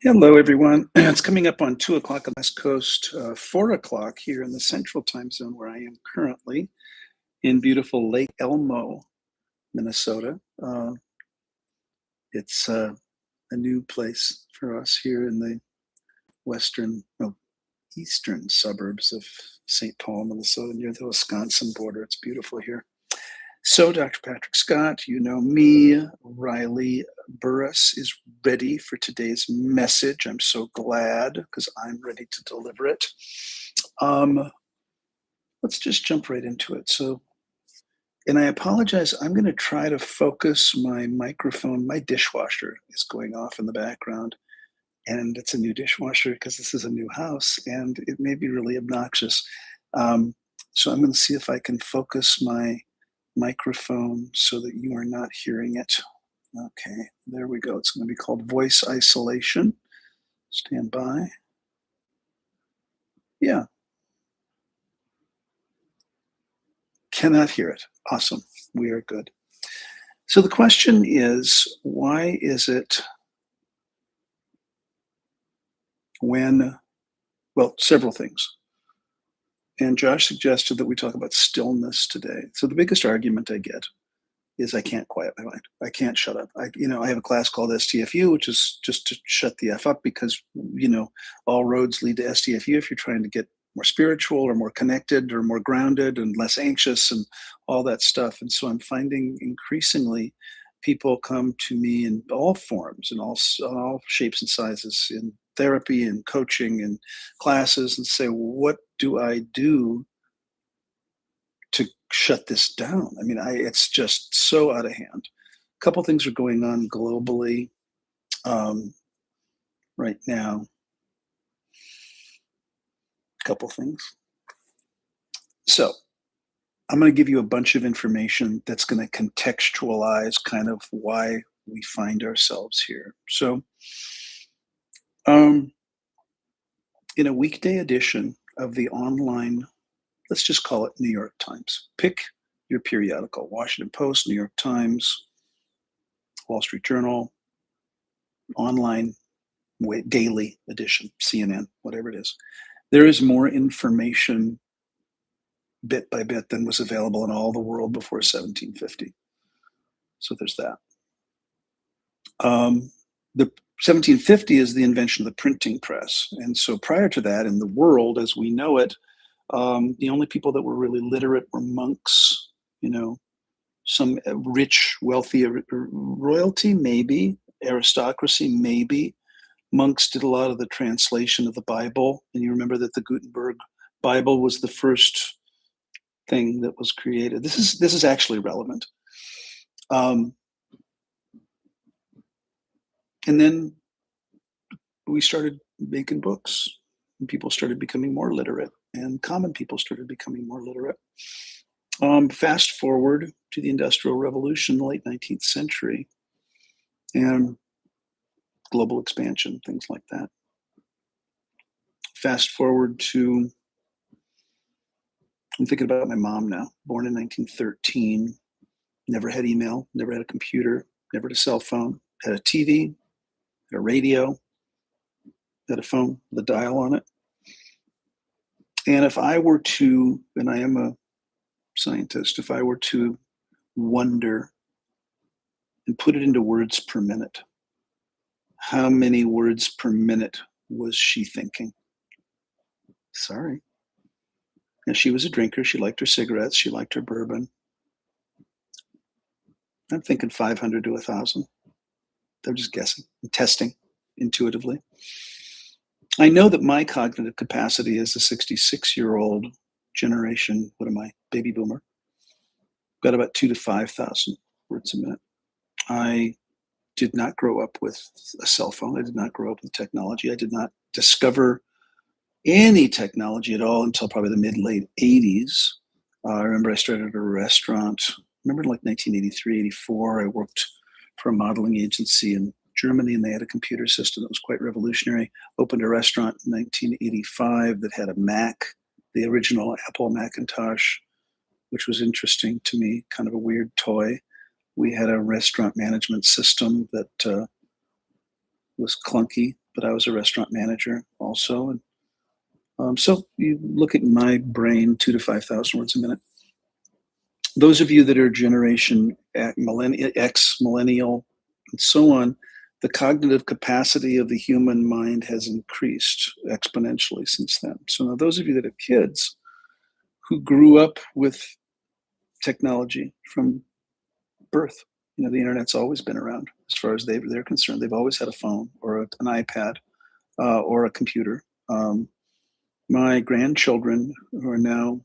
Hello, everyone. It's coming up on 2 o'clock on the West Coast, 4 o'clock here in the Central Time Zone where I am currently in beautiful Lake Elmo, Minnesota. It's a new place for us here in the eastern suburbs of St. Paul, Minnesota, near the Wisconsin border. It's beautiful here. So, Dr. Patrick Scott, you know me. Riley Burris is ready for today's message. I'm so glad because I'm ready to deliver it. Um, let's just jump right into it. And I apologize. I'm going to try to focus my microphone. My dishwasher is going off in the background, and it's a new dishwasher because this is a new house, and it may be really obnoxious. Um, so I'm going to see if I can focus my microphone so that you are not hearing it. Okay, there we go. It's going to be called voice isolation. Stand by. Yeah, cannot hear it. Awesome. We are good. So the question is, why is it when, well, several things. And Josh suggested that we talk about stillness today. So the biggest argument I get is I can't quiet my mind. I can't shut up. I have a class called STFU, which is just to shut the F up because, all roads lead to STFU if you're trying to get more spiritual or more connected or more grounded and less anxious and all that stuff. And so I'm finding increasingly people come to me in all forms and all shapes and sizes in therapy and coaching and classes and say, what do I do to shut this down? I mean, it's just so out of hand. A couple things are going on globally right now. A couple things. So I'm going to give you a bunch of information that's going to contextualize kind of why we find ourselves here. So, um, in a weekday edition of the online, let's just call it New York Times. Pick your periodical: Washington Post, New York Times, Wall Street Journal, online daily edition, CNN, whatever it is. There is more information bit by bit than was available in all the world before 1750. So there's that. The 1750 is the invention of the printing press. And so prior to that, in the world as we know it, the only people that were really literate were monks, some rich, wealthy royalty, maybe, aristocracy, maybe. Monks did a lot of the translation of the Bible. And you remember that the Gutenberg Bible was the first thing that was created. This is actually relevant. And then we started making books, and people started becoming more literate, and common people started becoming more literate. Fast forward to the Industrial Revolution, the late 19th century, and global expansion, things like that. Fast forward to, I'm thinking about my mom now, born in 1913, never had email, never had a computer, never had a cell phone, had a TV, had a radio, had a phone with a dial on it. And if I were to, and I am a scientist, if I were to wonder and put it into words per minute, how many words per minute was she thinking? Sorry. And she was a drinker. She liked her cigarettes. She liked her bourbon. I'm thinking 500 to 1,000. I'm just guessing. I'm testing intuitively. I know that my cognitive capacity as a 66-year-old generation, what am I, baby boomer, got about 2,000 to 5,000 words a minute. I did not grow up with a cell phone. I did not grow up with technology. I did not discover any technology at all until probably the mid-late 80s. I remember I started at a restaurant. I remember in like 1983, 84, I worked for a modeling agency in Germany, and they had a computer system that was quite revolutionary. Opened a restaurant in 1985 that had a Mac, the original Apple Macintosh, which was interesting to me, kind of a weird toy. We had a restaurant management system that was clunky but I was a restaurant manager also. And so you look at my brain, 2 to 5,000 words a minute. Those of you that are Generation X, millennial, and so on, the cognitive capacity of the human mind has increased exponentially since then. So now those of you that have kids who grew up with technology from birth, the internet's always been around as far as they're concerned. They've always had a phone or an iPad or a computer. My grandchildren, who are now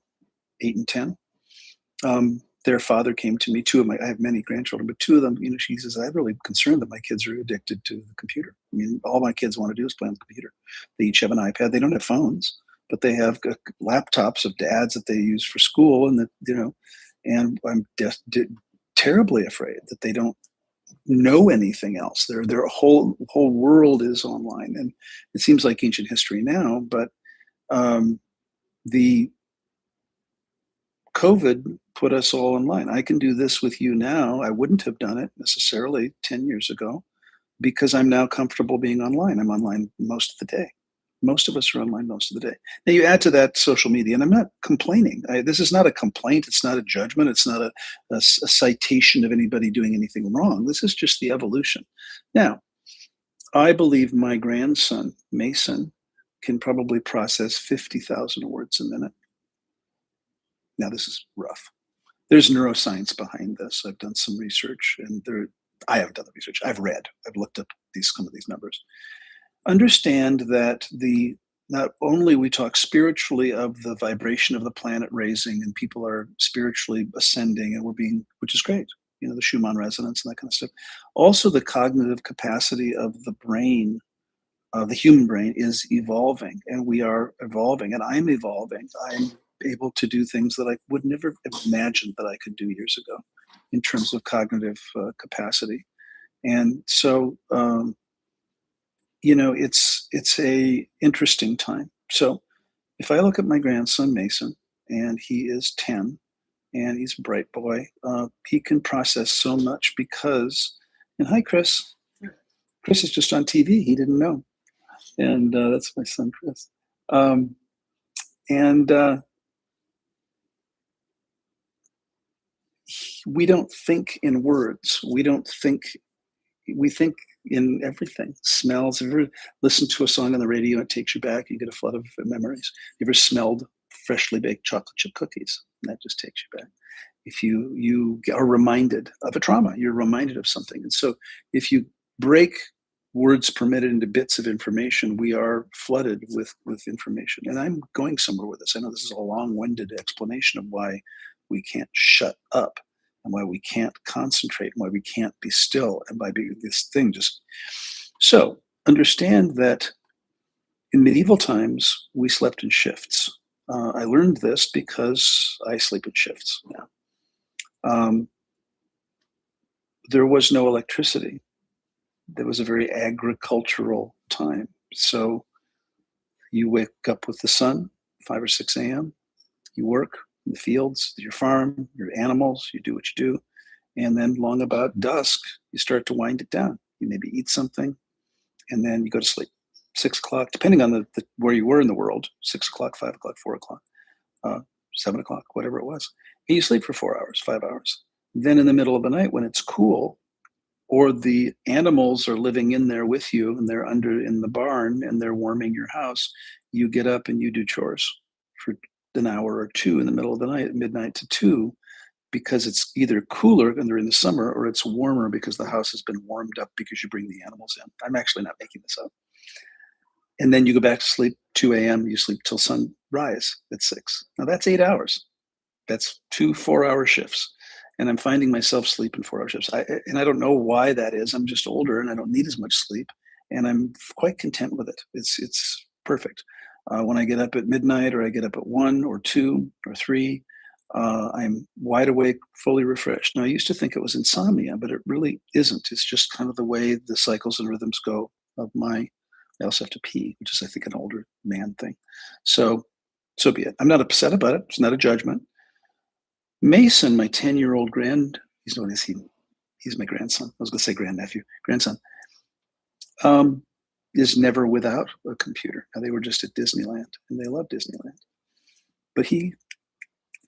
8 and 10, their father came to me. I have many grandchildren, but two of them, she says, I'm really concerned that my kids are addicted to the computer. I mean, all my kids want to do is play on the computer. They each have an iPad. They don't have phones, but they have laptops of dads that they use for school, and and I'm terribly afraid that they don't know anything else. Their whole world is online, and it seems like ancient history now, but the COVID put us all online. I can do this with you now. I wouldn't have done it necessarily 10 years ago because I'm now comfortable being online. I'm online most of the day. Most of us are online most of the day. Now you add to that social media, and I'm not complaining. This is not a complaint. It's not a judgment. It's not a citation of anybody doing anything wrong. This is just the evolution. Now, I believe my grandson, Mason, can probably process 50,000 words a minute. Now, this is rough. There's neuroscience behind this. I've done some research, and I haven't done the research. I've read. I've looked up some of these numbers. Understand that not only we talk spiritually of the vibration of the planet raising, and people are spiritually ascending, and which is great. The Schumann resonance and that kind of stuff. Also, the cognitive capacity of the brain, the human brain, is evolving, and we are evolving, and I'm evolving. I'm able to do things that I would never have imagined that I could do years ago in terms of cognitive capacity. And so, it's a interesting time. So if I look at my grandson, Mason, and he is 10, and he's a bright boy, he can process so much because, and hi, Chris. Chris is just on TV. He didn't know. And that's my son, Chris. We don't think in words. We think in everything. Smells. Have you ever listened to a song on the radio and it takes you back? You get a flood of memories. You ever smelled freshly baked chocolate chip cookies? And that just takes you back. If you are reminded of a trauma, you're reminded of something. And so if you break words permitted into bits of information, we are flooded with information. And I'm going somewhere with this. I know this is a long-winded explanation of why we can't shut up, and why we can't concentrate, and why we can't be still, and by being this thing just. So understand that in medieval times, we slept in shifts. I learned this because I sleep in shifts now. There was no electricity. There was a very agricultural time. So you wake up with the sun, 5 or 6 a.m. You work in the fields, your farm, your animals, you do what you do. And then long about dusk, you start to wind it down. You maybe eat something, and then you go to sleep. 6 o'clock, depending on where you were in the world, 6 o'clock, 5 o'clock, 4 o'clock, 7 o'clock, whatever it was. And you sleep for 4 hours, 5 hours. Then in the middle of the night when it's cool, or the animals are living in there with you and they're in the barn and they're warming your house, you get up and you do chores for an hour or two in the middle of the night, midnight to 2, because it's either cooler and they're in the summer, or it's warmer because the house has been warmed up because you bring the animals in. I'm actually not making this up. And then you go back to sleep, 2 a.m., you sleep till sunrise at 6. Now that's 8 hours. That's 2 4-hour shifts. And I'm finding myself sleeping 4-hour shifts. And I don't know why that is. I'm just older and I don't need as much sleep. And I'm quite content with it. It's perfect. When I get up at midnight, or I get up at 1 or 2 or 3, I'm wide awake, fully refreshed. Now, I used to think it was insomnia, but it really isn't. It's just kind of the way the cycles and rhythms go of I also have to pee, which is, I think, an older man thing. So be it. I'm not upset about it. It's not a judgment. Mason, my 10-year-old he's known as he's my grandson. I was going to say grandnephew, grandson. is never without a computer. Now, they were just at Disneyland, and they love Disneyland. But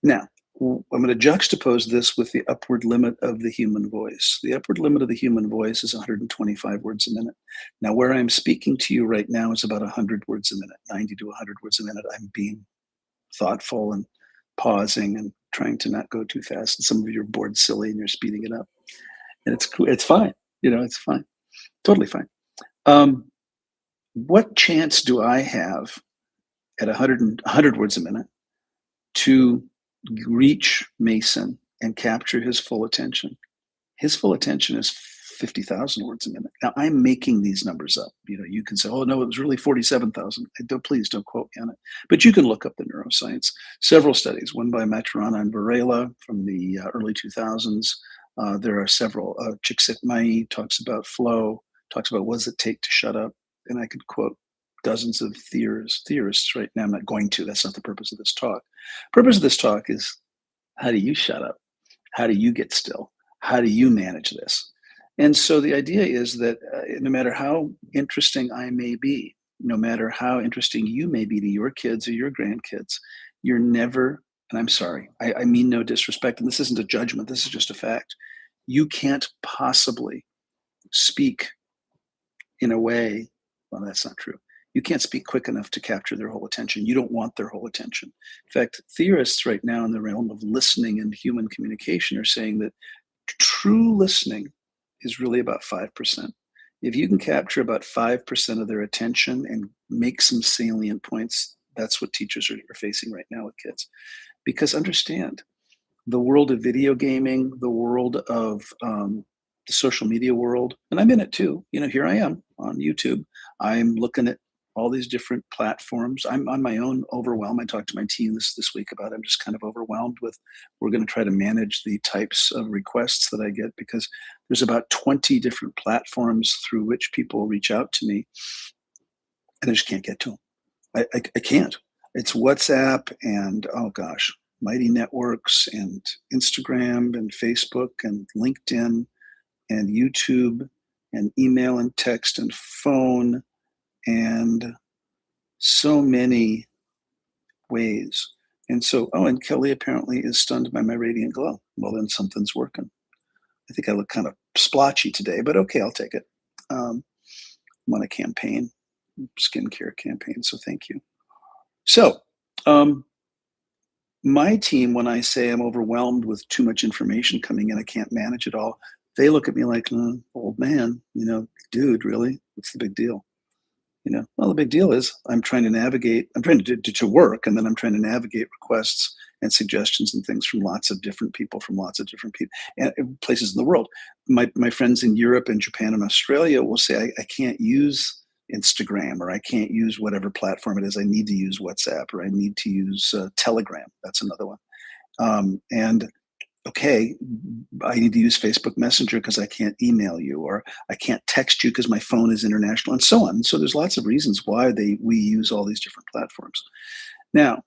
now, I'm going to juxtapose this with the upward limit of the human voice. The upward limit of the human voice is 125 words a minute. Now, where I'm speaking to you right now is about 100 words a minute, 90 to 100 words a minute. I'm being thoughtful and pausing and trying to not go too fast. And some of you are bored silly and you're speeding it up. And it's cool. It's fine. It's fine. Totally fine. What chance do I have at 100 words a minute to reach Mason and capture his full attention? His full attention is 50,000 words a minute. Now, I'm making these numbers up. You can say, oh, no, it was really 47,000. Please don't quote me on it. But you can look up the neuroscience. Several studies, one by Maturana and Varela from the early 2000s. There are several. Csikszentmihalyi talks about flow, talks about what does it take to shut up. And I could quote dozens of theorists right now. I'm not going to. That's not the purpose of this talk. Purpose of this talk is, how do you shut up? How do you get still? How do you manage this? And so the idea is that no matter how interesting I may be, no matter how interesting you may be to your kids or your grandkids, you're never, and I'm sorry, I mean no disrespect, and this isn't a judgment, this is just a fact. You can't possibly speak in a way, well, that's not true. You can't speak quick enough to capture their whole attention. You don't want their whole attention. In fact, theorists right now in the realm of listening and human communication are saying that true listening is really about 5%. If you can capture about 5% of their attention and make some salient points, that's what teachers are facing right now with kids. Because understand, the world of video gaming, the world of the social media world, and I'm in it too. Here I am on YouTube. I'm looking at all these different platforms. I'm on my own overwhelmed. I talked to my team this week about it. I'm just kind of overwhelmed with, we're going to try to manage the types of requests that I get, because there's about 20 different platforms through which people reach out to me, and I just can't get to them. I can't. It's WhatsApp and, oh gosh, Mighty Networks and Instagram and Facebook and LinkedIn and YouTube and email and text and phone and so many ways. And so, and Kelly apparently is stunned by my radiant glow. Well, then something's working. I think I look kind of splotchy today, but okay, I'll take it. I'm on a campaign, skincare campaign, so thank you. So, my team, when I say I'm overwhelmed with too much information coming in, I can't manage it all, they look at me like, old man, dude, really? What's the big deal? Well, the big deal is I'm trying to work, and then I'm trying to navigate requests and suggestions and things from lots of different people, and places in the world. My friends in Europe and Japan and Australia will say, I can't use Instagram, or I can't use whatever platform it is. I need to use WhatsApp, or I need to use Telegram. That's another one. And okay, I need to use Facebook Messenger because I can't email you, or I can't text you because my phone is international, and so on. And so there's lots of reasons why we use all these different platforms. Now,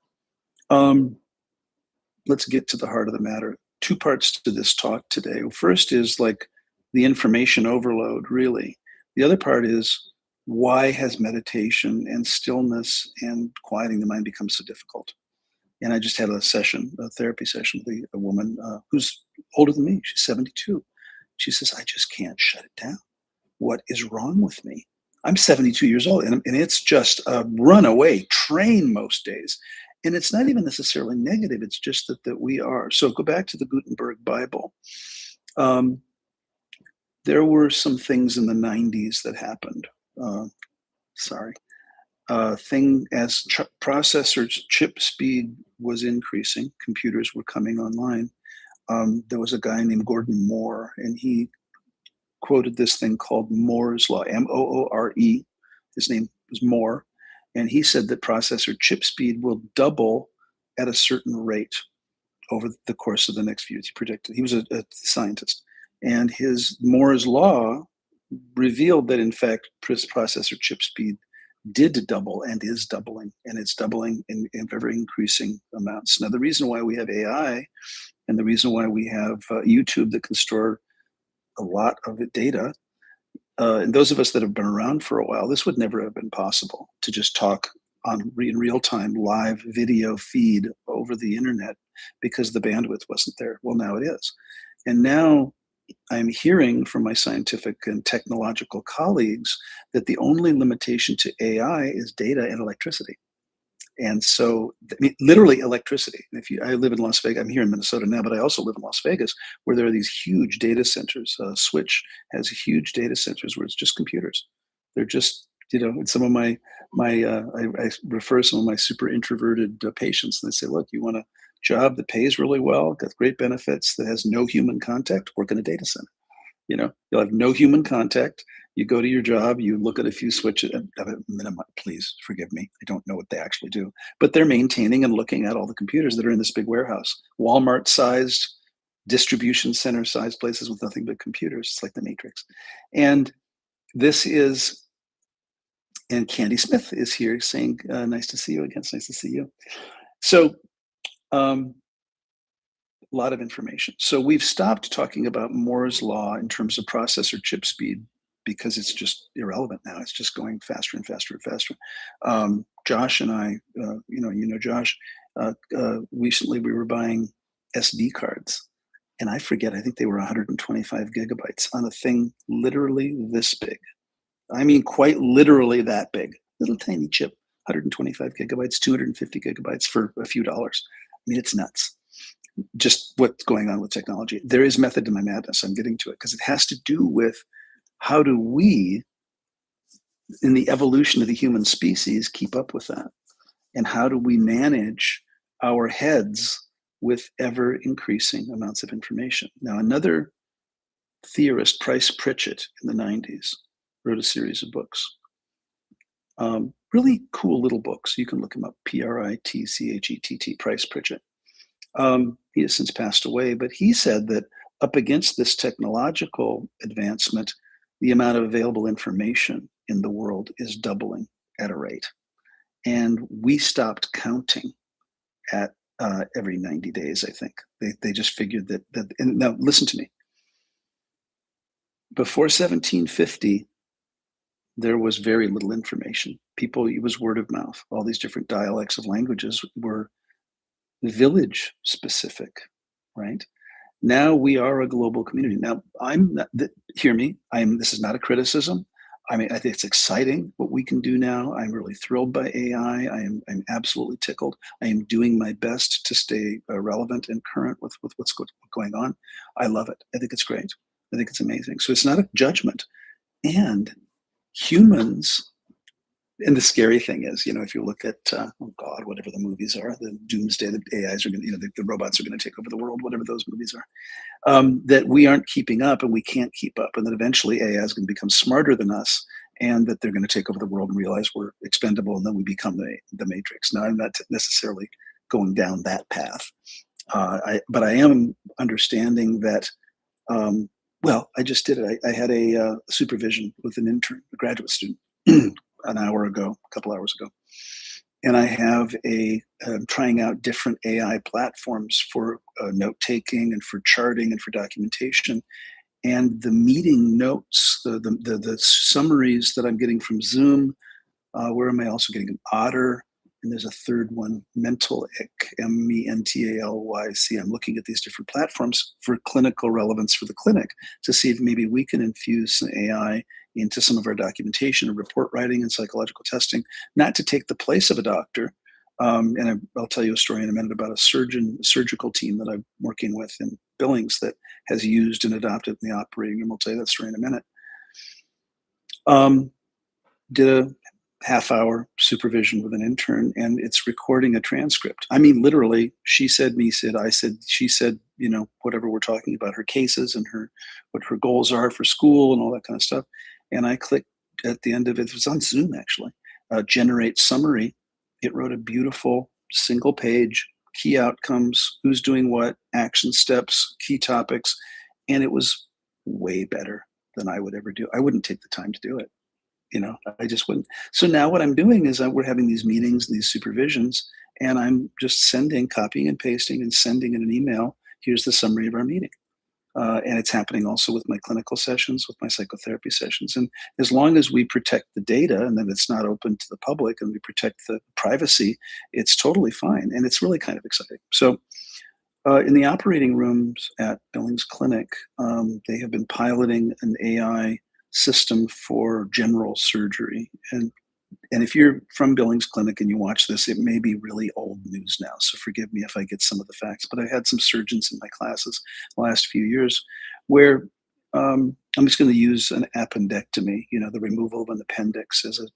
let's get to the heart of the matter. Two parts to this talk today. First is like the information overload, really. The other part is, why has meditation and stillness and quieting the mind become so difficult? And I just had a therapy session with a woman who's older than me. She's 72. She says, I just can't shut it down. What is wrong with me? I'm 72 years old, and it's just a runaway train most days. And it's not even necessarily negative. It's just that we are. So go back to the Gutenberg Bible. There were some things in the 90s that happened. As processor chip speed was increasing, computers were coming online. There was a guy named Gordon Moore, and he quoted this thing called Moore's Law, Moore. His name was Moore. And he said that processor chip speed will double at a certain rate over the course of the next few years. He predicted. He was a scientist. And his Moore's Law revealed that, in fact, processor chip speed did double and is doubling, and it's doubling in ever increasing amounts. Now, the reason why we have AI and the reason why we have YouTube that can store a lot of data and those of us that have been around for a while, this would never have been possible to just talk in real time, live video feed over the internet because the bandwidth wasn't there. Well, now it is. And now I'm hearing from my scientific and technological colleagues that the only limitation to AI is data and electricity. And so, I mean, literally electricity. If you, I live in Las Vegas. I'm here in Minnesota now, but I also live in Las Vegas, where there are these huge data centers. Switch has huge data centers where it's just computers. They're just, and some of I refer some of my super introverted patients, and they say, "Look, you want a job that pays really well, got great benefits, that has no human contact? Work in a data center." You'll have no human contact. You go to your job, you look at a few switches. Please forgive me. I don't know what they actually do, but they're maintaining and looking at all the computers that are in this big warehouse, Walmart sized, distribution center sized places with nothing but computers. It's like the Matrix. And this is, and Candy Smith is here saying, nice to see you again. It's nice to see you. So, a lot of information. So we've stopped talking about Moore's law in terms of processor chip speed because it's just irrelevant now. It's just going faster and faster and faster. Josh and I, Josh, recently we were buying SD cards, and I forget, I think they were 125 gigabytes on a thing literally this big. I mean, quite literally that big, little tiny chip, 125 gigabytes, 250 gigabytes for a few dollars. I mean, it's nuts. Just what's going on with technology. There is method to my madness. I'm getting to it because it has to do with how do we, in the evolution of the human species, keep up with that? And how do we manage our heads with ever increasing amounts of information? Now, another theorist, Price Pritchett, in the 90s, wrote a series of books. Really cool little books. You can look him up, Pritchett, Price Pritchett. He has since passed away, but he said that up against this technological advancement, the amount of available information in the world is doubling at a rate. And we stopped counting at every 90 days, I think. They just figured that, and now listen to me. Before 1750, there was very little information. It was word of mouth. All these different dialects of languages were village specific, right? Now we are a global community. Now hear me. This is not a criticism. I mean, I think it's exciting what we can do now. I'm really thrilled by AI. I'm absolutely tickled. I am doing my best to stay relevant and current with what's going on. I love it. I think it's great. I think it's amazing. So it's not a judgment. And humans, and the scary thing is, if you look at, oh God, whatever the movies are, the doomsday, the AIs are going to, the robots are going to take over the world, whatever those movies are, that we aren't keeping up and we can't keep up. And that eventually AI is going to become smarter than us and that they're going to take over the world and realize we're expendable and then we become the Matrix. Now, I'm not necessarily going down that path. But I am understanding that, I just did it. I had a supervision with an intern, a graduate student, a couple hours ago. And I have trying out different AI platforms for note taking and for charting and for documentation. And the meeting notes, the summaries that I'm getting from Zoom, where am I also getting? Otter, and there's a third one, Mentalik, MentalYC. I'm looking at these different platforms for clinical relevance for the clinic to see if maybe we can infuse some AI into some of our documentation and report writing and psychological testing, not to take the place of a doctor. And I'll tell you a story in a minute about a surgical team that I'm working with in Billings that has used and adopted in the operating room. I'll tell you that story in a minute. Did a half-hour supervision with an intern, and it's recording a transcript. I mean, literally, she said, me said, I said, she said, whatever we're talking about, her cases and what her goals are for school and all that kind of stuff. And I clicked at the end of it. It was on Zoom, actually. Generate summary. It wrote a beautiful single page, key outcomes, who's doing what, action steps, key topics. And it was way better than I would ever do. I wouldn't take the time to do it. I just wouldn't. So now what I'm doing is we're having these meetings, these supervisions, and I'm just copying and pasting and sending in an email. Here's the summary of our meeting. And it's happening also with my clinical sessions, with my psychotherapy sessions. And as long as we protect the data and that it's not open to the public and we protect the privacy, it's totally fine. And it's really kind of exciting. So in the operating rooms at Billings Clinic, they have been piloting an AI system for general surgery. And if you're from Billings Clinic and you watch this, it may be really old news now. So forgive me if I get some of the facts. But I had some surgeons in my classes the last few years where I'm just going to use an appendectomy, the removal of an appendix as a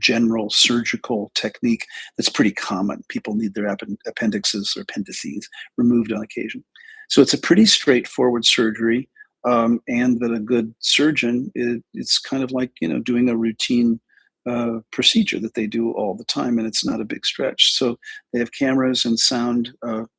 general surgical technique that's pretty common. People need their appendixes or appendices removed on occasion. So it's a pretty straightforward surgery. And that a good surgeon, it's kind of like, doing a routine procedure that they do all the time, and it's not a big stretch. So they have cameras and sound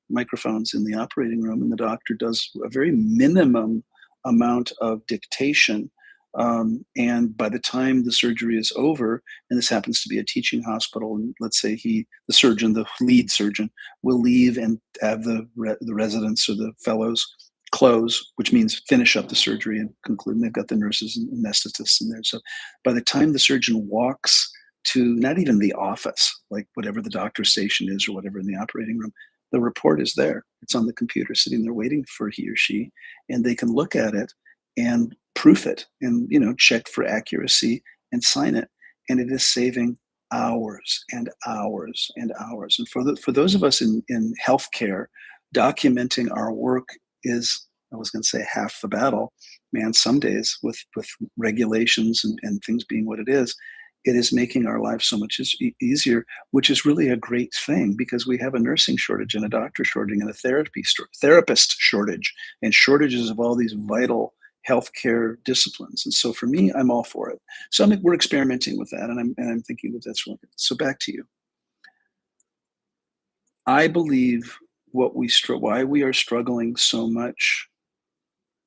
microphones in the operating room, and the doctor does a very minimum amount of dictation. And by the time the surgery is over, and this happens to be a teaching hospital, and let's say the lead surgeon, will leave and have the residents or the fellows close, which means finish up the surgery and conclude. And they've got the nurses and anesthetists in there. So by the time the surgeon walks to not even the office, like whatever the doctor's station is or whatever in the operating room, the report is there. It's on the computer sitting there waiting for he or she, and they can look at it and proof it and check for accuracy and sign it. And it is saving hours and hours and hours. And for those of us in healthcare, documenting our work is, I was going to say, half the battle. Man, some days with regulations and things being what it is making our lives so much easier, which is really a great thing because we have a nursing shortage and a doctor shortage and a therapist shortage and shortages of all these vital healthcare disciplines. And so for me, I'm all for it. So we're experimenting with that, and I'm thinking that that's really good. So back to you. I believe why we are struggling so much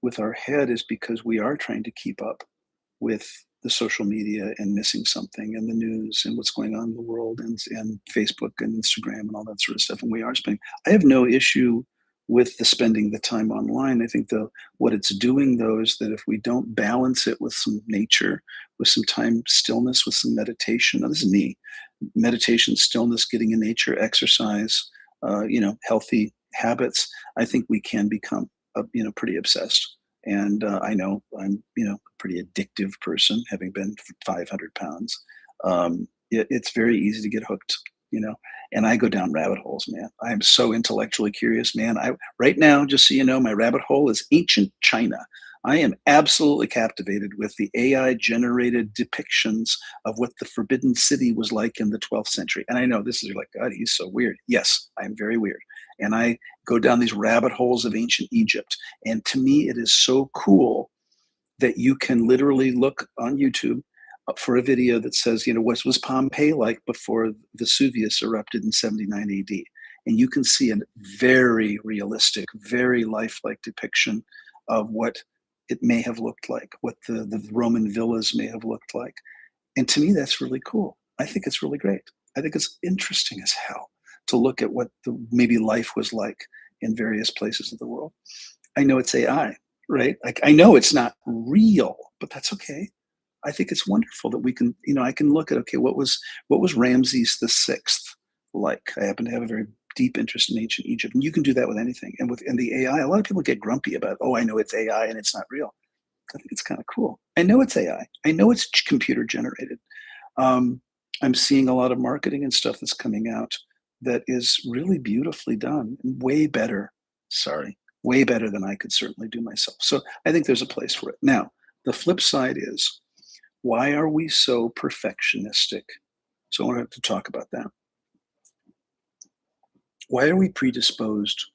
with our head is because we are trying to keep up with the social media and missing something and the news and what's going on in the world and Facebook and Instagram and all that sort of stuff. And we are spending. I have no issue with spending the time online. I think what it's doing though is that if we don't balance it with some nature, with some time stillness, with some meditation. Now this is me. Meditation, stillness, getting in nature, exercise, healthy habits, I think we can become, pretty obsessed. And I know I'm, a pretty addictive person, having been 500 pounds. It's very easy to get hooked, and I go down rabbit holes, man. I am so intellectually curious, man. Right now, just so you know, my rabbit hole is ancient China. I am absolutely captivated with the AI generated depictions of what the Forbidden City was like in the 12th century. And I know this is like, God, he's so weird. Yes, I am very weird. And I go down these rabbit holes of ancient Egypt. And to me, it is so cool that you can literally look on YouTube for a video that says, what was Pompeii like before Vesuvius erupted in 79 AD? And you can see a very realistic, very lifelike depiction of what it may have looked like, what the Roman villas may have looked like. And to me, that's really cool. I think it's really great. I think it's interesting as hell to look at what maybe life was like in various places of the world. I know it's AI, right? Like I know it's not real, but that's okay. I think it's wonderful that we can, I can look at, okay, what was Ramses the Sixth like? I happen to have a very deep interest in ancient Egypt, and you can do that with anything. And the AI, a lot of people get grumpy about, oh, I know it's AI and it's not real. I think it's kind of cool. I know it's AI. I know it's computer generated. I'm seeing a lot of marketing and stuff that's coming out that is really beautifully done, way better. Way better than I could certainly do myself. So I think there's a place for it. Now, the flip side is, why are we so perfectionistic? So I want to talk about that. Why are we predisposed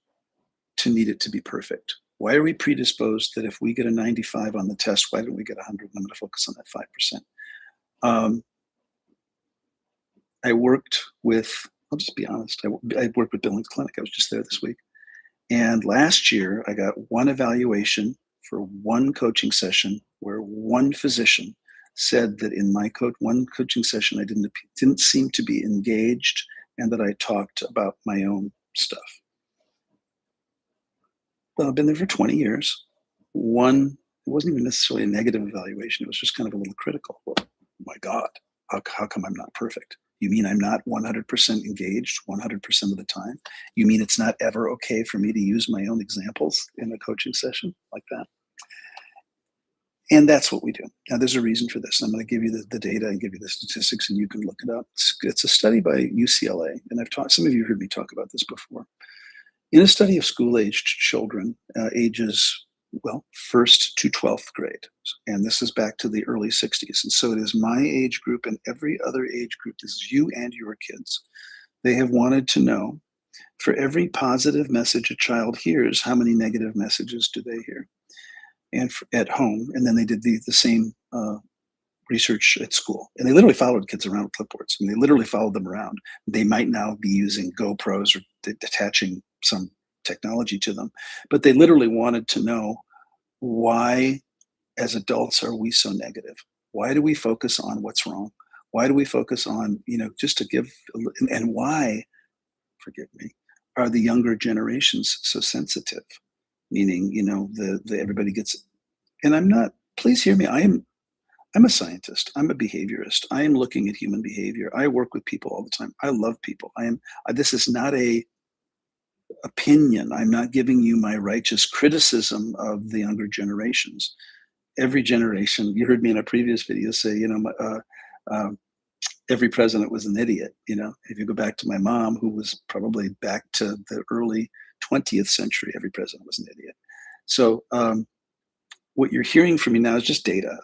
to need it to be perfect? Why are we predisposed that if we get a 95 on the test, why don't we get 100? I'm going to focus on that 5%. I worked with, I'll just be honest, I worked with Billings Clinic. I was just there this week. And last year, I got one evaluation for one coaching session where one physician said that in my one coaching session, I didn't seem to be engaged and that I talked about my own stuff. Well, I've been there for 20 years. One, it wasn't even necessarily a negative evaluation. It was just kind of a little critical. Well, my God, how come I'm not perfect? You mean I'm not 100% engaged 100% of the time? You mean it's not ever okay for me to use my own examples in a coaching session like that? And that's what we do. Now, there's a reason for this. I'm going to give you the data and give you the statistics, and you can look it up. It's a study by UCLA, and I've talked. Some of you heard me talk about this before. In a study of school-aged children, ages, well, first to 12th grade, and this is back to the early 60s, and so it is my age group and every other age group. This is you and your kids. They have wanted to know, for every positive message a child hears, how many negative messages do they hear? And at home, and then they did the same research at school, and they literally followed kids around with clipboards, and they literally followed them around. They might now be using GoPros or attaching some technology to them, but they literally wanted to know, why, as adults, are we so negative? Why do we focus on what's wrong? Why do we focus on, just to give, and why, forgive me, are the younger generations so sensitive? Meaning, the everybody gets, and I'm not, please hear me, I'm a scientist. I'm a behaviorist. I am looking at human behavior. I work with people all the time. I love people. This is not a opinion. I'm not giving you my righteous criticism of the younger generations. Every generation, you heard me in a previous video say, every president was an idiot. If you go back to my mom, who was probably back to the early 20th century, every president was an idiot. So, what you're hearing from me now is just data.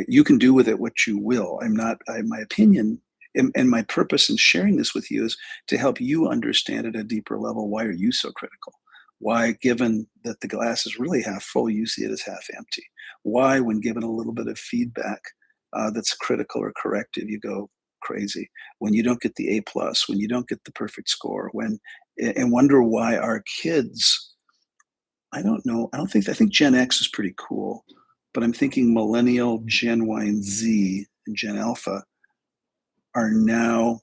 You can do with it what you will. My opinion and my purpose in sharing this with you is to help you understand at a deeper level, why are you so critical? Why, given that the glass is really half full, you see it as half empty? Why, when given a little bit of feedback that's critical or corrective, you go crazy? When you don't get the A plus, when you don't get the perfect score, and wonder why our kids, I don't know. I think Gen X is pretty cool, but I'm thinking millennial, Gen Y and Z, and Gen Alpha are now,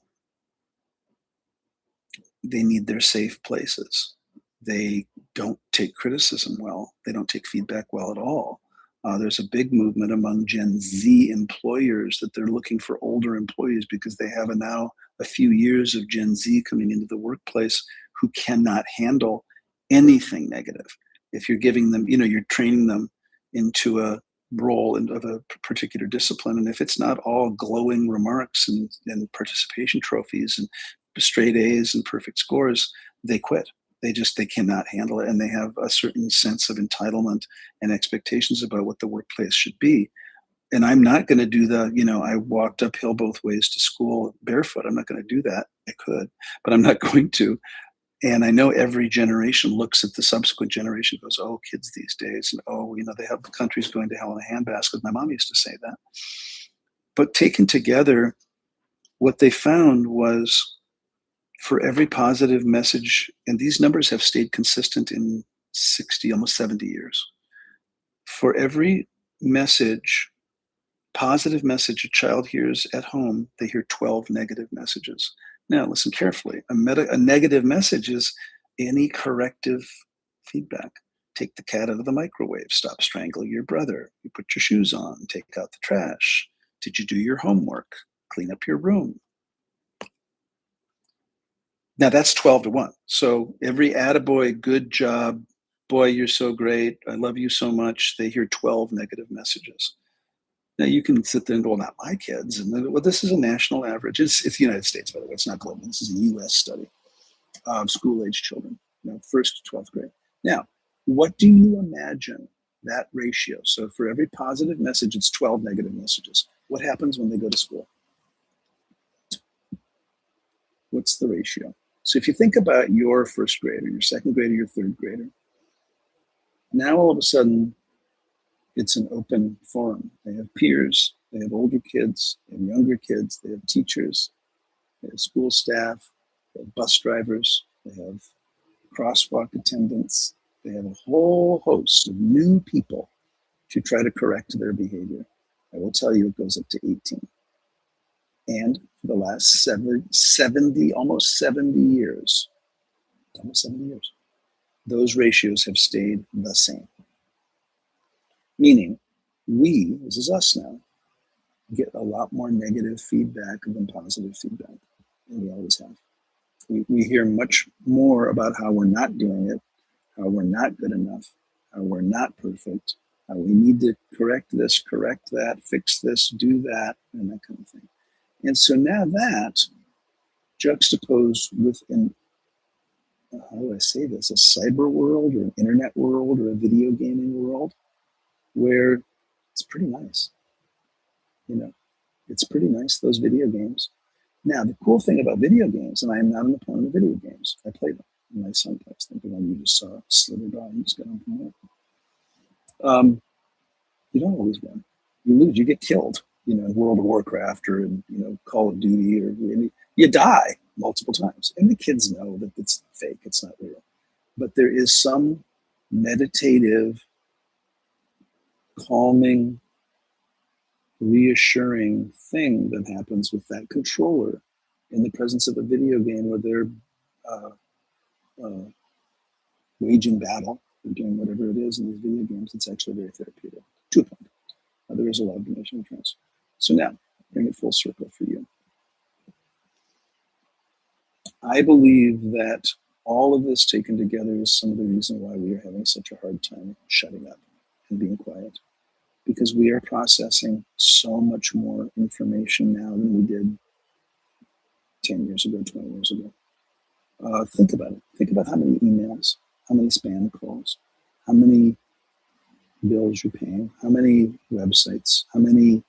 they need their safe places. They don't take criticism well. They don't take feedback well at all. There's a big movement among Gen Z employers that they're looking for older employees because they have now a few years of Gen Z coming into the workplace who cannot handle anything negative. If you're giving them, you're training them into a role of a particular discipline, and if it's not all glowing remarks and participation trophies and straight A's and perfect scores, they quit. They cannot handle it, and they have a certain sense of entitlement and expectations about what the workplace should be. And I'm not going to do I walked uphill both ways to school barefoot. I'm not going to do that. I could, but I'm not going to. And I know every generation looks at the subsequent generation and goes, oh, kids these days, and they have the country's going to hell in a handbasket. My mom used to say that. But taken together, what they found was, for every positive message, and these numbers have stayed consistent in 60, almost 70 years. For every positive message a child hears at home, they hear 12 negative messages. Now, listen carefully. A negative message is any corrective feedback. Take the cat out of the microwave. Stop strangling your brother. You put your shoes on. Take out the trash. Did you do your homework? Clean up your room. Now that's 12-1. So every attaboy, good job, boy, you're so great, I love you so much, they hear 12 negative messages. Now you can sit there and go, well, not my kids. And well, this is a national average. It's the United States, by the way. It's not global. This is a U.S. study of school-age children, first to 12th grade. Now, what do you imagine that ratio? So for every positive message, it's 12 negative messages. What happens when they go to school? What's the ratio? So if you think about your first grader, your second grader, your third grader, now all of a sudden it's an open forum. They have peers, they have older kids, they have younger kids, they have teachers, they have school staff, they have bus drivers, they have crosswalk attendants, they have a whole host of new people to try to correct their behavior. I will tell you, it goes up to 18. And for the last 70, almost 70 years, those ratios have stayed the same. Meaning, we, this is us now, get a lot more negative feedback than positive feedback, and we always have. We hear much more about how we're not doing it, how we're not good enough, how we're not perfect, how we need to correct this, correct that, fix this, do that, and that kind of thing. And so now that juxtaposed with how do I say this, a cyber world or an internet world or a video gaming world where it's pretty nice. You know, it's pretty nice, those video games. Now, the cool thing about video games, and I am not an opponent of video games, I play them. My son plays them, the one you just saw slither by, he just got on from there. You don't always win. You lose, you get killed, you know, in World of Warcraft or in, you know, Call of Duty, or you die multiple times. And the kids know that it's fake, it's not real. But there is some meditative, calming, reassuring thing that happens with that controller in the presence of a video game where they're uh, uh, waging battle or doing whatever it is in these video games. It's actually very therapeutic to a point. There is a lot of diminishing returns. So now, bring it full circle for you. I believe that all of this taken together is some of the reason why we are having such a hard time shutting up and being quiet. Because we are processing so much more information now than we did 10 years ago, 20 years ago. Think about it. Think about how many emails, how many spam calls, how many bills you're paying, how many websites, how many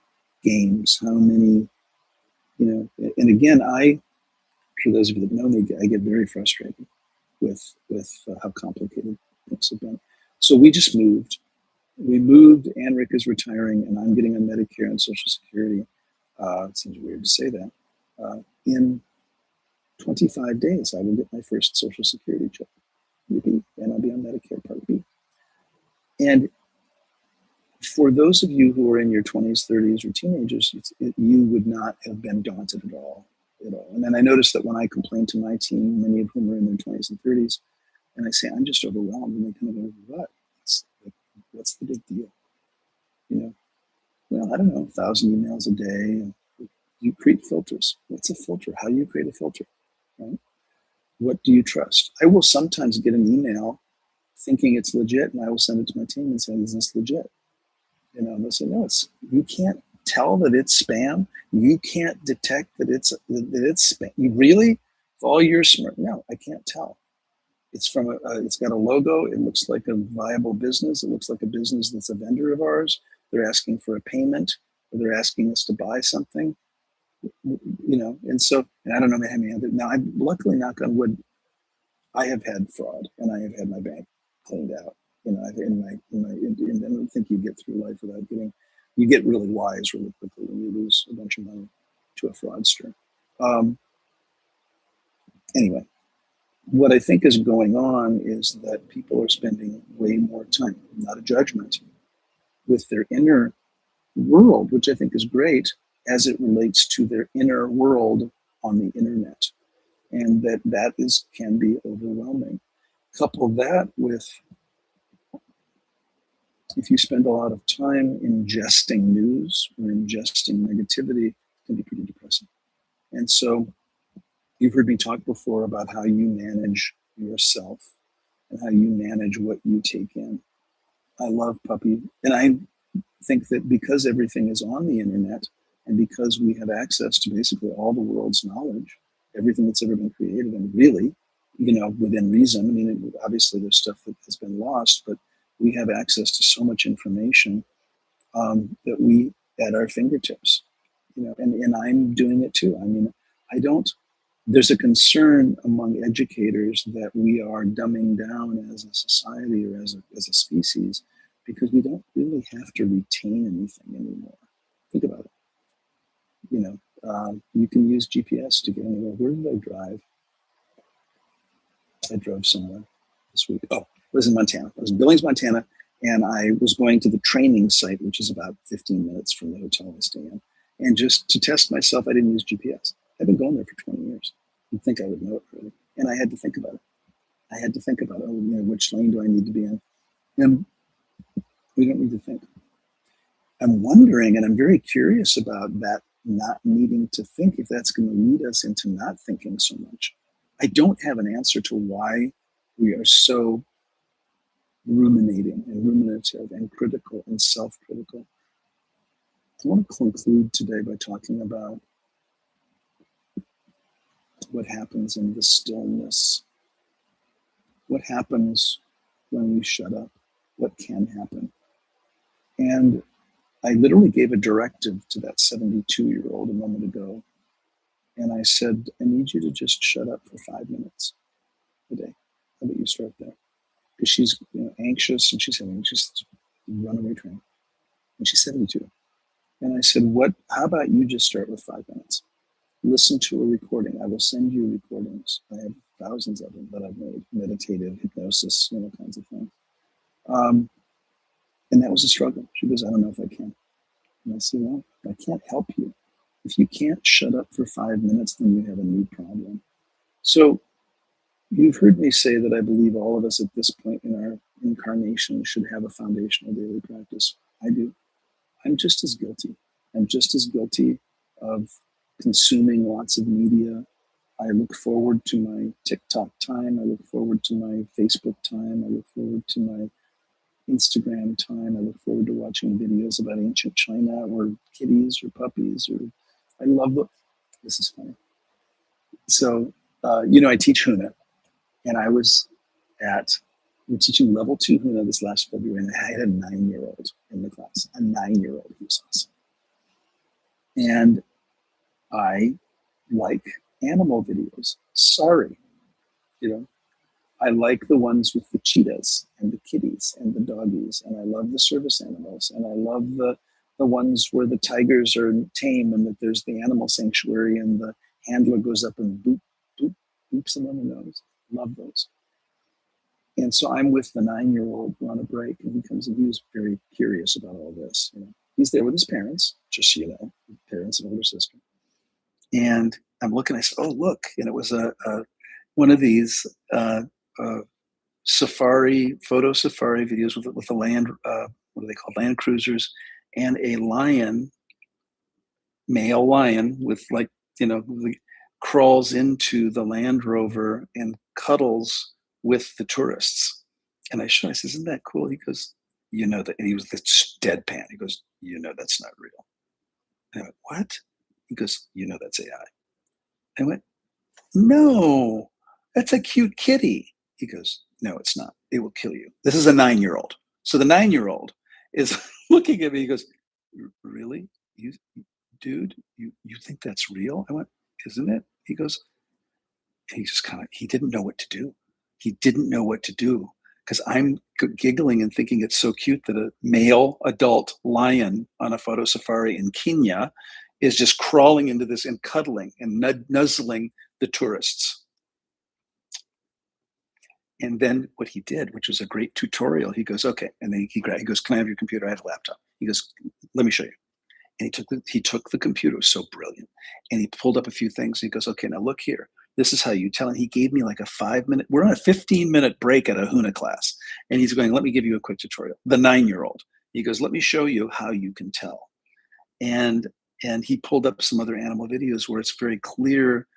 games, how many, you know, and again, for those of you that know me, I get very frustrated with how complicated things have been. So we just moved. We moved, Anric is retiring, and I'm getting on Medicare and Social Security. It seems weird to say that. In 25 days, I will get my first Social Security check. Yippee, and I'll be on Medicare Part B. And for those of you who are in your 20s, 30s, or teenagers, you would not have been daunted at all. And then I noticed that when I complain to my team, many of whom are in their 20s and 30s, and I say, I'm just overwhelmed, and they kind of go, what? What's the big deal? You know, well, I don't know, 1,000 emails a day. You create filters. What's a filter? How do you create a filter? Right? What do you trust? I will sometimes get an email thinking it's legit, and I will send it to my team and say, is this legit? You know, and they'll say, no, you can't tell that it's spam. You can't detect that it's spam. You really? With all your smart, no, I can't tell. It's from it's got a logo. It looks like a viable business. It looks like a business that's a vendor of ours. They're asking for a payment, or they're asking us to buy something. You know, and so, and I don't know how many other. Now, I'm luckily, knock on wood, I have had fraud, and I have had my bank cleaned out. You know, and I don't think you get through life without getting. You get really wise really quickly when you lose a bunch of money to a fraudster. Anyway, what I think is going on is that people are spending way more time, not a judgment, with their inner world, which I think is great as it relates to their inner world on the internet. And that can be overwhelming. Couple that with, if you spend a lot of time ingesting news or ingesting negativity, it can be pretty depressing. And so you've heard me talk before about how you manage yourself and how you manage what you take in. I love Puppy, and I think that because everything is on the internet and because we have access to basically all the world's knowledge, everything that's ever been created, and really, you know, within reason. I mean, obviously there's stuff that has been lost, but we have access to so much information that we at our fingertips, you know, and I'm doing it too. I mean, there's a concern among educators that we are dumbing down as a society or as a species because we don't really have to retain anything anymore. Think about it. You know, you can use GPS to get anywhere. Where did I drive? I drove somewhere this week. Oh, it was in Montana. I was in Billings, Montana, and I was going to the training site, which is about 15 minutes from the hotel I stay in. And just to test myself, I didn't use GPS. I've been going there for 20 years. You'd think I would know it really. And I had to think about it. Oh, you know, which lane do I need to be in? And we don't need to think. I'm wondering, and I'm very curious about that not needing to think, if that's going to lead us into not thinking so much. I don't have an answer to why we are so ruminating and ruminative and critical and self-critical. I want to conclude today by talking about what happens in the stillness. What happens when we shut up? What can happen? And I literally gave a directive to that 72-year-old a moment ago. And I said, I need you to just shut up for 5 minutes a day. How about you start there? Because she's anxious and she's having just runaway train. And she's 72. And I said, how about you just start with 5 minutes? Listen to a recording. I will send you recordings. I have thousands of them that I've made, meditative, hypnosis, kinds of things. And that was a struggle. She goes, I don't know if I can. And I said, well, I can't help you. If you can't shut up for 5 minutes, then you have a new problem. So you've heard me say that I believe all of us at this point in our incarnation should have a foundational daily practice. I do. I'm just as guilty. I'm just as guilty of consuming lots of media. I look forward to my TikTok time. I look forward to my Facebook time. I look forward to my Instagram time. I look forward to watching videos about ancient China or kitties or puppies. I love this is funny. So, I teach Huna, and we're teaching level 2 Huna this last February, and I had a 9-year-old in the class. A 9-year-old, he was awesome. And I like animal videos. Sorry, I like the ones with the cheetahs and the kitties and the doggies, and I love the service animals, and I love the ones where the tigers are tame and that there's the animal sanctuary and the handler goes up and boop, boop, boops them on the nose. Love those. And so I'm with the 9-year-old on a break, and he comes and he was very curious about all this. He's there with his parents, just parents and older sister. And I'm looking, I said, oh, look. And it was one of these photo safari videos with a land, what are they called? Land cruisers, and a lion, male lion with crawls into the Land Rover and cuddles with the tourists. And I said, isn't that cool? He goes, that, and he was this deadpan. He goes, that's not real. And I went, what? He goes, that's AI. I went, no, that's a cute kitty. He goes, no, it's not. It will kill you. This is a 9-year-old. So the 9-year-old is looking at me. He goes, really? Dude, you think that's real? I went, isn't it? He goes, and he just he didn't know what to do. He didn't know what to do because I'm giggling and thinking it's so cute that a male adult lion on a photo safari in Kenya is just crawling into this and cuddling and nuzzling the tourists. And then what he did, which was a great tutorial, he goes, okay. And then he goes, can I have your computer? I have a laptop. He goes, let me show you. And he took the computer. It was so brilliant. And he pulled up a few things. He goes, okay, now look here. This is how you tell. And he gave me like a 5-minute, we're on a 15-minute break at a Huna class. And he's going, let me give you a quick tutorial. The 9-year-old. He goes, let me show you how you can tell. And he pulled up some other animal videos where it's very clear,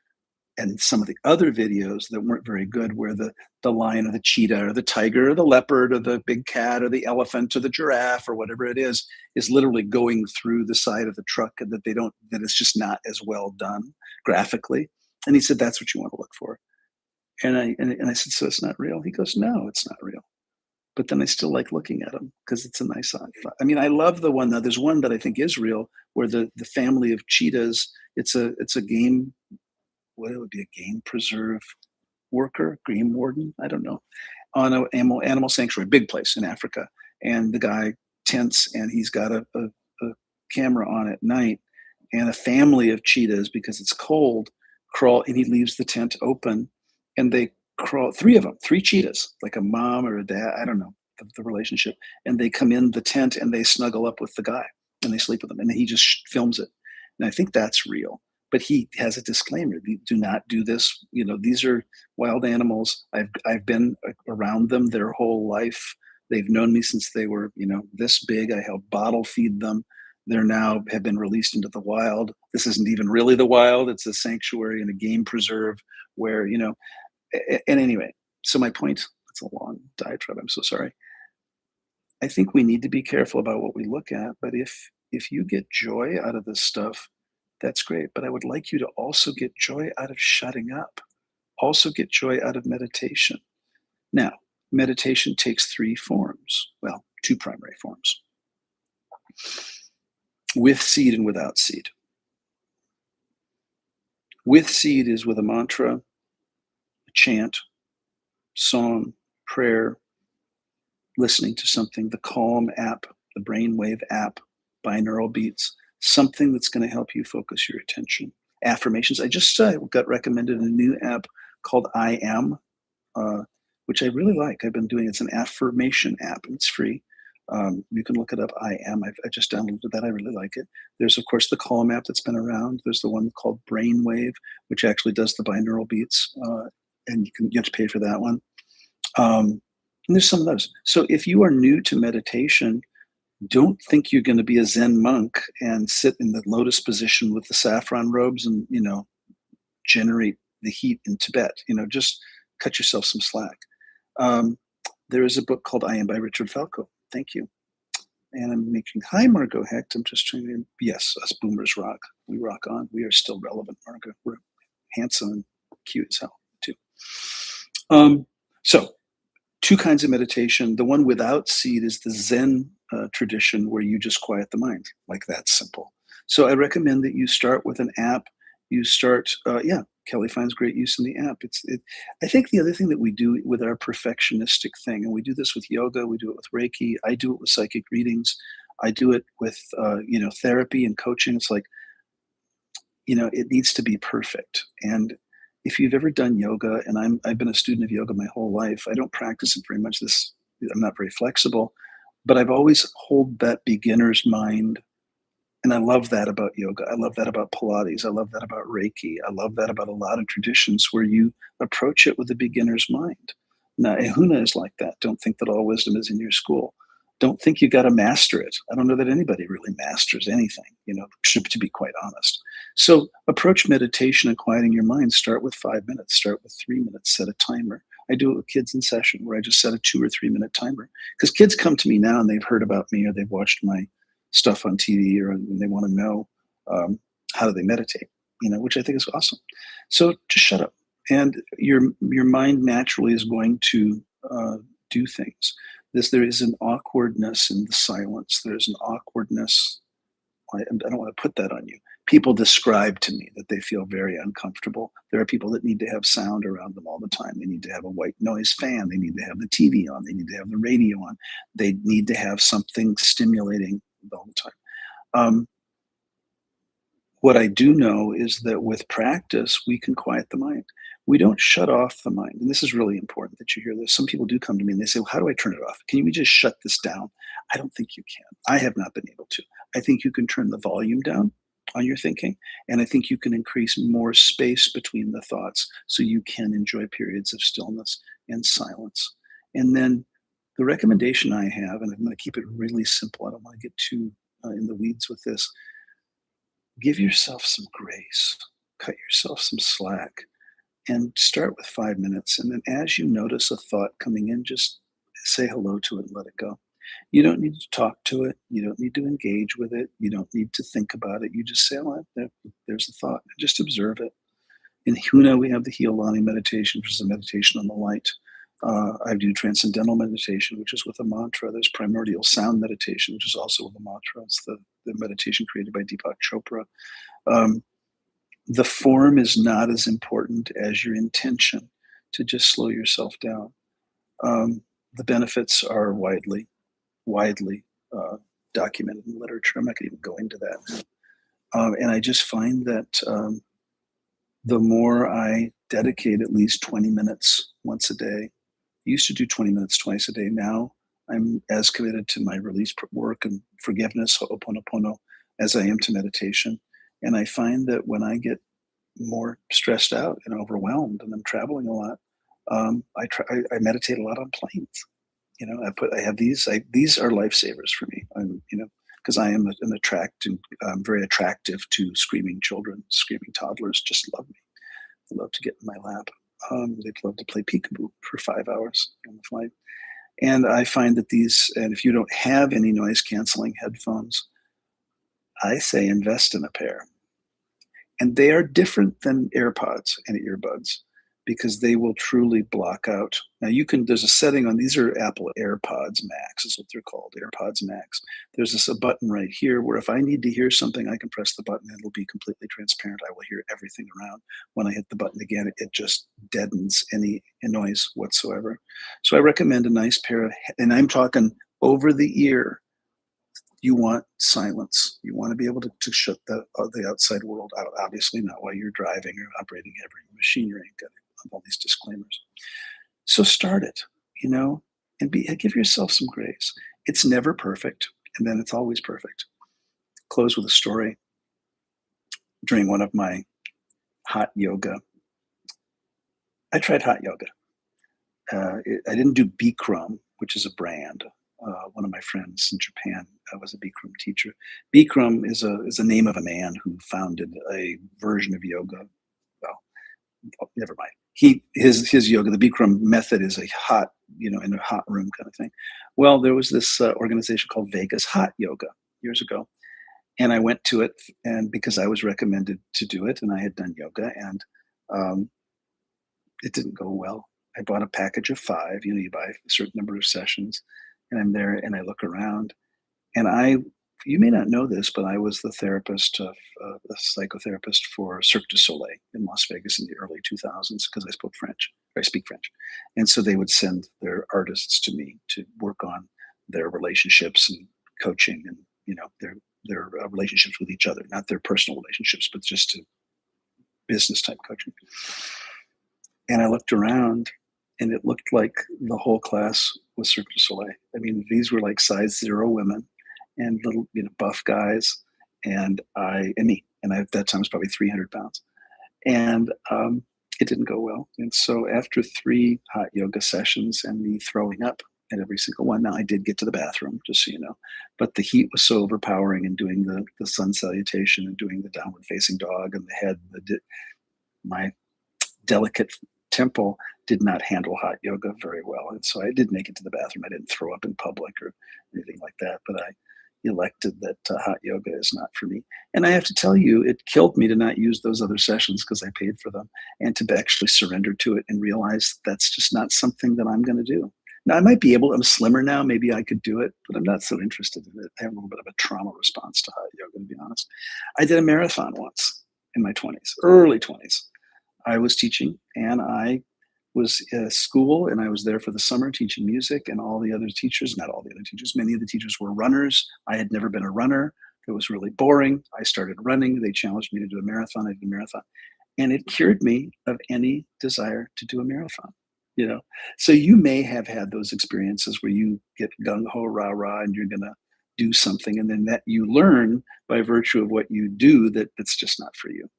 and some of the other videos that weren't very good, where the lion or the cheetah or the tiger or the leopard or the big cat or the elephant or the giraffe or whatever it is literally going through the side of the truck, and that it's just not as well done graphically. And he said, that's what you want to look for. And I said, so it's not real? He goes, no, it's not real. But then I still like looking at them because it's a nice sci-fi. I mean, I love the one. Now, there's one that I think is real, where the family of cheetahs, it's a game, what it would be, a game preserve worker, game warden, I don't know, on an animal sanctuary, big place in Africa. And the guy tents, and he's got a camera on at night, and a family of cheetahs, because it's cold, crawl, and he leaves the tent open, and they crawl, 3 of them, 3 cheetahs, like a mom or a dad, I don't know the relationship, and they come in the tent and they snuggle up with the guy and they sleep with them, and he just films it. And I think that's real. But he has a disclaimer: do not do this. These are wild animals. I've been around them their whole life. They've known me since they were, this big. I helped bottle feed them. They're now have been released into the wild. This isn't even really the wild. It's a sanctuary and a game preserve where, and anyway, so my point, it's a long diatribe. I'm so sorry. I think we need to be careful about what we look at, but if you get joy out of this stuff, that's great. But I would like you to also get joy out of shutting up. Also get joy out of meditation. Now, meditation takes three forms. Well, two primary forms. With seed and without seed. With seed is with a mantra, a chant, song, prayer, listening to something, the Calm app, the Brainwave app, binaural beats, something that's going to help you focus your attention. Affirmations. I just got recommended a new app called I Am, which I really like. I've been doing. It's an affirmation app, and it's free. You can look it up. I Am. I just downloaded that. I really like it. There's, of course, the Calm app that's been around. There's the one called Brainwave, which actually does the binaural beats, and you have to pay for that one. And there's some of those. So if you are new to meditation, don't think you're going to be a Zen monk and sit in the lotus position with the saffron robes and, generate the heat in Tibet. Just cut yourself some slack. There is a book called I Am by Richard Falco. Thank you. And I'm making, hi, Margot Hecht. I'm just trying to, yes, us boomers rock. We rock on. We are still relevant, Margot. We're handsome and cute as hell, too. So, two kinds of meditation. The one without seed is the Zen tradition where you just quiet the mind. Like that's simple. So I recommend that you start with an app. You start, Kelly finds great use in the app. I think the other thing that we do with our perfectionistic thing, and we do this with yoga, we do it with Reiki, I do it with psychic readings, I do it with, therapy and coaching. It's like, it needs to be perfect. And if you've ever done yoga, and I've been a student of yoga my whole life, I don't practice it very much. I'm not very flexible, but I've always hold that beginner's mind. And I love that about yoga. I love that about Pilates. I love that about Reiki. I love that about a lot of traditions where you approach it with a beginner's mind. Now, Ehuna is like that. Don't think that all wisdom is in your school. Don't think you got to master it. I don't know that anybody really masters anything, to be quite honest. So approach meditation and quieting your mind. Start with 5 minutes, start with 3 minutes, set a timer. I do it with kids in session where I just set a 2 or 3 minute timer. Because kids come to me now and they've heard about me or they've watched my stuff on TV and they want to know how do they meditate, which I think is awesome. So just shut up. And your mind naturally is going to do things. There is an awkwardness in the silence. There's an awkwardness. I don't want to put that on you. People describe to me that they feel very uncomfortable. There are people that need to have sound around them all the time. They need to have a white noise fan. They need to have the TV on. They need to have the radio on. They need to have something stimulating all the time. What I do know is that with practice, we can quiet the mind. We don't shut off the mind. And this is really important that you hear this. Some people do come to me and they say, well, how do I turn it off? Can we just shut this down? I don't think you can. I have not been able to. I think you can turn the volume down on your thinking. And I think you can increase more space between the thoughts so you can enjoy periods of stillness and silence. And then the recommendation I have, and I'm going to keep it really simple. I don't want to get too in the weeds with this. Give yourself some grace, cut yourself some slack, and start with 5 minutes. And then as you notice a thought coming in, just say hello to it and let it go. You don't need to talk to it. You don't need to engage with it. You don't need to think about it. You just say, oh, there's a thought. And just observe it. In Huna, we have the Healani meditation, which is a meditation on the light. I do transcendental meditation, which is with a mantra. There's primordial sound meditation, which is also with a mantra. It's the meditation created by Deepak Chopra. The form is not as important as your intention to just slow yourself down. The benefits are widely documented in literature. I'm not going to even go into that. And I just find that the more I dedicate at least 20 minutes once a day, I used to do 20 minutes twice a day. Now I'm as committed to my release work and forgiveness, Ho'oponopono, as I am to meditation. And I find that when I get more stressed out and overwhelmed and I'm traveling a lot, I meditate a lot on planes. I have these. These are lifesavers for me. Because I am I'm very attractive to screaming children, screaming toddlers. Just love me. They love to get in my lap. They'd love to play peekaboo for 5 hours on the flight. And I find that and if you don't have any noise canceling headphones, I say invest in a pair. And they are different than AirPods and earbuds because they will truly block out. Now there's a setting on, these are Apple AirPods Max is what they're called, AirPods Max. There's a button right here where if I need to hear something, I can press the button and it'll be completely transparent. I will hear everything around. When I hit the button again, it just deadens any noise whatsoever. So I recommend a nice pair and I'm talking over the ear. You want silence. You want to be able to shut the outside world out. Obviously, not while you're driving or operating heavy machinery. Got all these disclaimers. So start it, and give yourself some grace. It's never perfect, and then it's always perfect. Close with a story. During one of my hot yoga, I tried hot yoga. I didn't do Bikram, which is a brand. One of my friends in Japan was a Bikram teacher. Bikram is a name of a man who founded a version of yoga. Well, never mind. His yoga, the Bikram method, is a hot, in a hot room kind of thing. Well, there was this organization called Vegas Hot Yoga years ago, and I went to it, and because I was recommended to do it, and I had done yoga, and it didn't go well. I bought a package of 5. You buy a certain number of sessions, and I'm there and I look around, and you may not know this, but I was the psychotherapist for Cirque du Soleil in Las Vegas in the early 2000s because I speak French. And so they would send their artists to me to work on their relationships and coaching and, their relationships with each other, not their personal relationships, but just to business type coaching. And I looked around and it looked like the whole class was Cirque du Soleil. I mean, these were like size 0 women and little, buff guys, and me. And at that time I was probably 300 pounds. And it didn't go well. And so after 3 hot yoga sessions and me throwing up at every single one, now I did get to the bathroom, just so you know, but the heat was so overpowering, and doing the sun salutation and doing the downward facing dog and the head, my delicate temple did not handle hot yoga very well. And so I did make it to the bathroom. I didn't throw up in public or anything like that, but I elected that hot yoga is not for me. And I have to tell you, it killed me to not use those other sessions because I paid for them, and to actually surrender to it and realize that's just not something that I'm going to do. Now, I might be able, I'm slimmer now, maybe I could do it, but I'm not so interested in it. I have a little bit of a trauma response to hot yoga, to be honest. I did a marathon once in my 20s, early 20s. I was teaching, and I was at school, and I was there for the summer teaching music, and all the other teachers, not all the other teachers, many of the teachers were runners. I had never been a runner. It was really boring. I started running. They challenged me to do a marathon. I did a marathon, and it cured me of any desire to do a marathon. So you may have had those experiences where you get gung-ho, rah-rah, and you're going to do something, and then that you learn by virtue of what you do that's just not for you.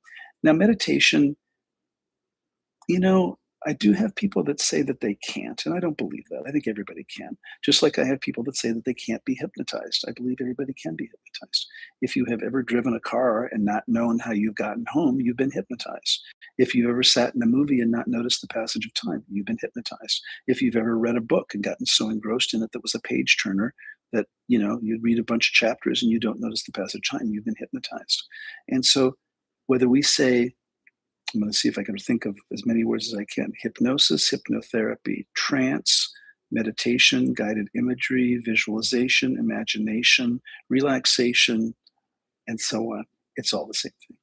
Now, meditation, I do have people that say that they can't, and I don't believe that. I think everybody can. Just like I have people that say that they can't be hypnotized. I believe everybody can be hypnotized. If you have ever driven a car and not known how you've gotten home, you've been hypnotized. If you've ever sat in a movie and not noticed the passage of time, you've been hypnotized. If you've ever read a book and gotten so engrossed in it that was a page turner that, you'd read a bunch of chapters and you don't notice the passage of time, you've been hypnotized. And so whether we say, I'm going to see if I can think of as many words as I can: hypnosis, hypnotherapy, trance, meditation, guided imagery, visualization, imagination, relaxation, and so on. It's all the same thing.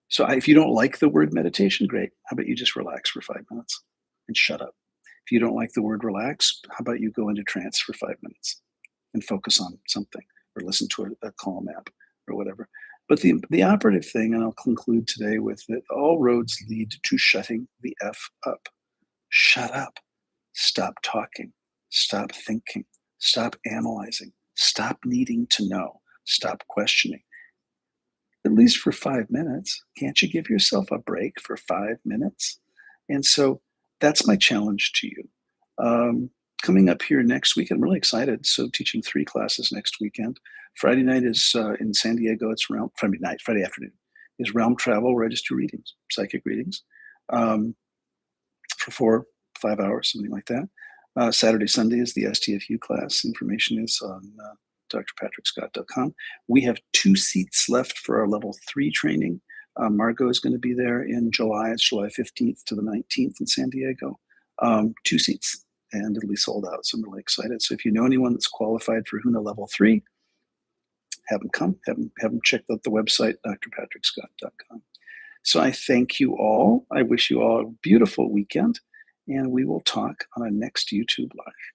So if you don't like the word meditation, great. How about you just relax for 5 minutes and shut up? If you don't like the word relax, how about you go into trance for 5 minutes and focus on something, or listen to a calm app or whatever. But the operative thing, and I'll conclude today with it, all roads lead to shutting the F up. Shut up. Stop talking. Stop thinking. Stop analyzing. Stop needing to know. Stop questioning. At least for 5 minutes. Can't you give yourself a break for 5 minutes? And so that's my challenge to you. coming up here next week, I'm really excited. So teaching 3 classes next weekend. Friday night is in San Diego. It's Friday afternoon is Realm Travel Register readings, psychic readings, for 4-5 hours, something like that. Saturday, Sunday is the STFU class. Information is on drpatrickscott.com. We have 2 seats left for our level 3 training. Margot is going to be there in July. It's July 15th to the 19th in San Diego. 2 seats, and it'll be sold out. So I'm really excited. So if you know anyone that's qualified for HUNA level 3, have them come. Have them check out the website, drpatrickscott.com. So I thank you all. I wish you all a beautiful weekend, and we will talk on our next YouTube Live.